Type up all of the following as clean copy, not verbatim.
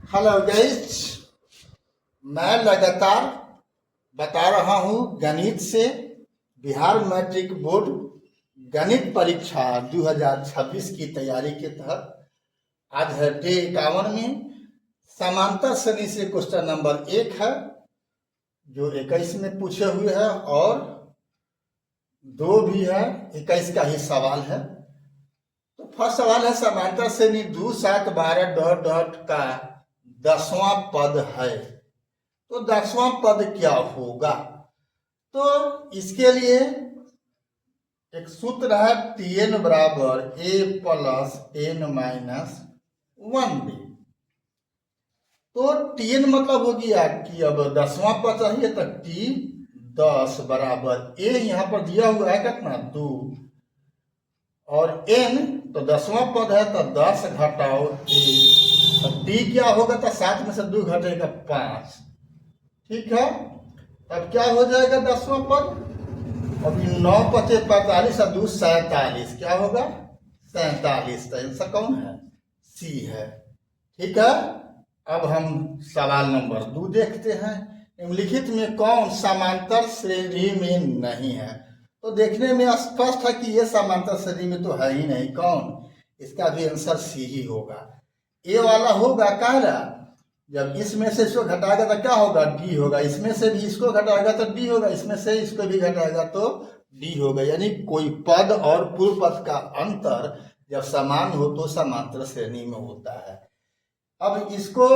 Hello guys, मैं लगातार बता रहा हूँ गणित से बिहार मैट्रिक बोर्ड गणित परीक्षा 2026 की तैयारी के तहत आज है डे 51 में समांतर श्रेणी से क्वेश्चन नंबर 1 है जो 21 में पूछे हुए हैं और 2 भी है, 21 का ही सवाल है। तो फर्स्ट सवाल है समांतर श्रेणी 2 7 12 डॉट डॉट का 10वां पद है, तो 10वां पद क्या होगा? तो इसके लिए एक सूत्र है Tn बराबर a plus n minus 1b। तो Tn मतलब हो गया कि अब 10वां पद चाहिए तो T 10 बराबर a यहाँ पर दिया हुआ है कितना 2 और n तो 10वां पद है तो 10 घटाओ a, तो d क्या होगा तो 7 में से 2 घटेगा 5। ठीक है, अब क्या हो जाएगा 10वां पद? अभी 9 पचे 45 और 2 47, क्या होगा 47। तो आंसर कौन है? सी है। ठीक है, अब हम सवाल नंबर 2 देखते हैं। निम्नलिखित में कौन समांतर श्रेणी में नहीं है? तो देखने में स्पष्ट है कि ये समांतर श्रेणी में तो है ही नहीं। कौन? इसका भी आंसर सी ही होगा। ए वाला होगा काला, जब इसमें से इसको घटाएगा तो क्या होगा डी होगा, इसमें से भी इसको घटाएगा तो डी होगा, इसमें से इसको भी घटाएगा तो डी होगा। यानी कोई पद और पूर्व पद का अंतर जब समान हो तो समांतर श्रेणी में होता है। अब इसको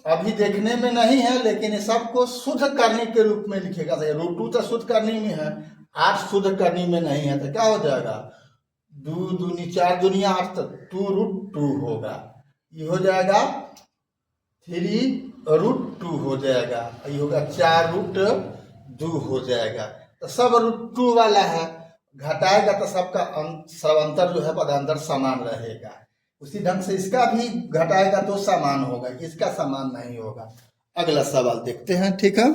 अभी देखने में नहीं है, लेकिन इस सबको शुद्ध करने के रूप में लिखेगा। √2 तो शुद्ध करने में है, 8 शुद्ध करने में नहीं है, तो क्या हो जाएगा 2 दूनी 4 दूनी 8 तो 2√2 होगा। ये हो जाएगा 3√2 हो जाएगा, ये होगा 4√2 हो जाएगा। तो सब √2 वाला है, घटाएगा तो सबका सब अंतर जो है पदांतर समान रहेगा। उसी ढंग से इसका भी घटाएगा तो समान होगा, इसका समान नहीं होगा। अगला सवाल देखते हैं। ठीक है,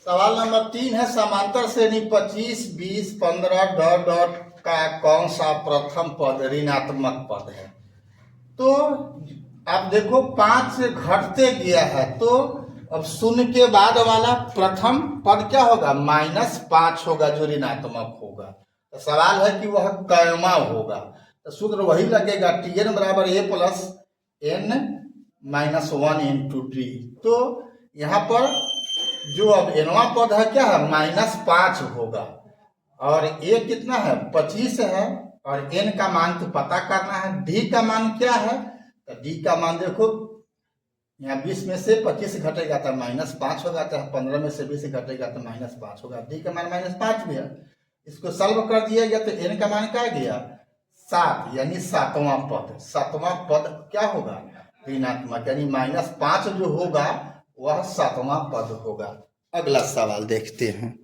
सवाल नंबर 3 है समांतर श्रेणी 25 20 15 डॉट डॉट का कौन सा प्रथम पद ऋणात्मक पद है? तो आप देखो 5 से घटते गया है, तो अब 0 के बाद वाला प्रथम पद क्या होगा -5 होगा जो ऋणात्मक होगा। तो सवाल है कि वह कैमा होगा, तो सूत्र वही लगेगा Tn बराबर a plus n minus 1 into D. तो यहाँ पर जो अब nवां पद है क्या है -5 होगा और a कितना है 25 है और n का मान तो पता करना है। d का मान क्या है? तो d का मान देखो यहाँ 20 में से 25 घटेगा तो -5 होगा, तो 15 में से 20 घटेगा तो -5 होगा। d का मान -5 भी है, इसको सॉल्व कर दिया गया तो n का मान क्या गया 7, यानी 7वां पद। 7वां पद क्या होगा ऋणात्मक, यानी -5 जो होगा वह 7वां पद होगा। अगला सवाल देखते हैं।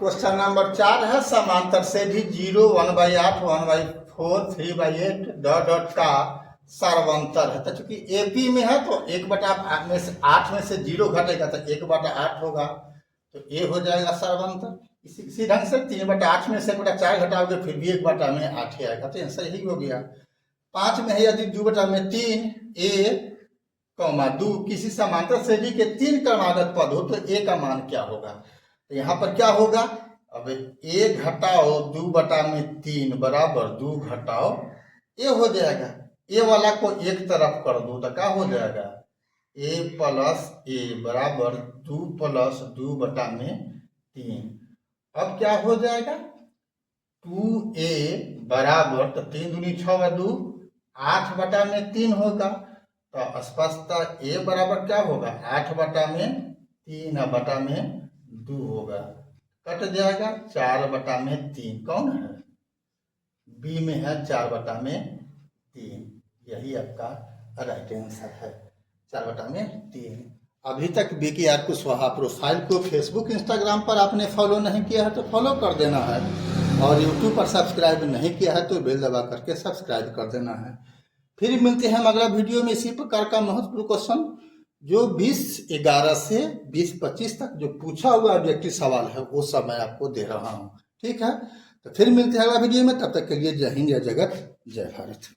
क्वेश्चन नंबर 4 है समांतर से भी 0 1/8 1/4 3/8 डॉट डॉट का सर्वांतर है। तो चूंकि एपी में है तो 1/8 में से 8 में से 0 घटेगा तो 1/8 होगा, तो ए हो जाएगा सर्वांतर। इसी ढंग से 3/8 में से 1/4 घटाओगे फिर भी 1/8 ही आएगा, तो आंसर यही हो गया। 5 में है यदि 2/3 a 2 किसी समांतर श्रेणी के 3 क्रमागत पद हो तो a का मान क्या होगा? तो यहाँ पर क्या होगा, अब a घटाओ 2/3 बराबर 2 घटाओ a हो जाएगा। a वाला को एक तरफ कर दो तो क्या हो जाएगा a प्लस a बराबर 2 प्लस 2/3। अब क्या हो जाएगा 2a बराबर तो 3 दूनी 6 2 8/3 होगा। तो स्पष्टता a बराबर क्या होगा 8/3/2 होगा, कट जाएगा 4/3। कौन है b में है 4/3, यही आपका राइट आंसर है 4/3। अभी तक BKR कुशवाहा प्रोफाइल को फेसबुक इंस्टाग्राम पर आपने फॉलो नहीं किया है तो फॉलो कर देना है, और यूट्यूब पर सब्सक्राइब नहीं किया है तो बेल दबा करके सब्सक्राइब कर देना है। फिर मिलते हैं अगला वीडियो में इसी प्रकार का महत्वपूर्ण क्वेश्चन जो 20/11 से 20/25 तक जो पूछा हुआ ऑब्जेक्टिव सवाल है वो सब मैं आपको दे रहा हूँ। ठीक है, तो फिर मिलते हैं अगला वीडियो में, तब तक के लिए जय हिंद, जय जगत, जय भारत।